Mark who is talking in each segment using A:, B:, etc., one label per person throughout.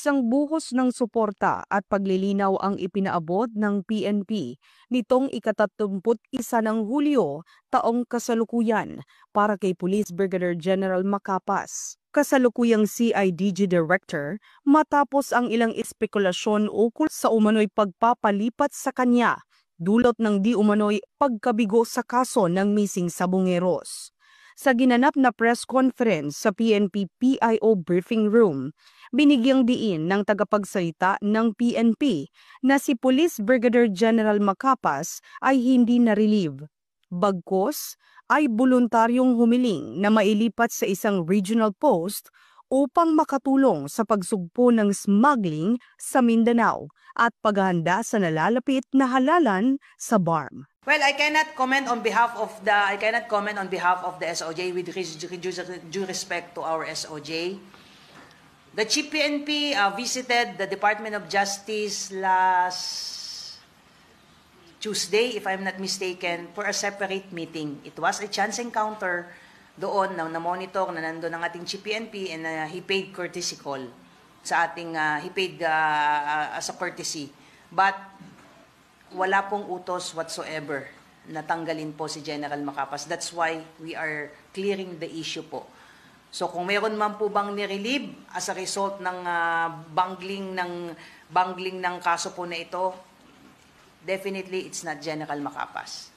A: Isang buhos ng suporta at paglilinaw ang ipinaabot ng PNP nitong ika-31 ng Hulyo taong kasalukuyan para kay Police Brigadier General Macapas. Kasalukuyang CIDG Director matapos ang ilang espekulasyon ukol sa umano'y pagpapalipat sa kanya dulot ng di umano'y pagkabigo sa kaso ng missing sabongeros. Sa ginanap na press conference sa PNP PIO briefing room, binigyang diin ng tagapagsalita ng PNP na si Police Brigadier General Macapas ay hindi na-relieve. Bagkus ay voluntaryong humiling na mailipat sa isang regional post upang makatulong sa pagsugpo ng smuggling sa Mindanao at paghahanda sa nalalapit na halalan sa BARM.
B: Well, I cannot comment on behalf of the SOJ with due respect to our SOJ. The Chief PNP visited the Department of Justice last Tuesday, if I'm not mistaken, for a separate meeting. It was a chance encounter doon na monitor na nandoon ang ating Chief PNP and he paid courtesy call sa ating he paid as a courtesy. But wala pong utos whatsoever na tanggalin po si General Macapas. That's why we are clearing the issue po. So kung mayroon man po bang ni-relieve as a result ng bungling ng kaso po na ito, definitely it's not General Macapas.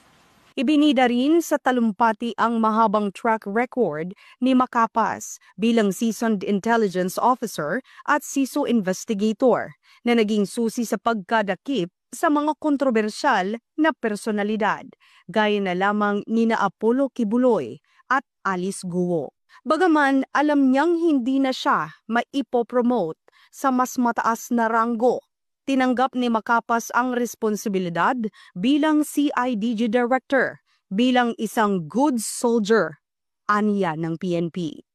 A: Ibinida rin sa talumpati ang mahabang track record ni Macapas bilang seasoned intelligence officer at CISO investigator na naging susi sa pagkadakip sa mga kontrobersyal na personalidad, gaya na lamang nina Apollo Kibuloy at Alice Guo. Bagaman alam niyang hindi na siya maipopromote sa mas mataas na ranggo, tinanggap ni Macapas ang responsibilidad bilang CIDG Director, bilang isang good soldier, aniya ng PNP.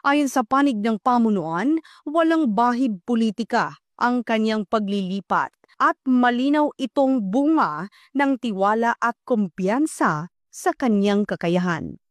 A: Ayon sa panig ng pamunuan, walang bahid politika ang kanyang paglilipat at malinaw itong bunga ng tiwala at kumpiyansa sa kanyang kakayahan.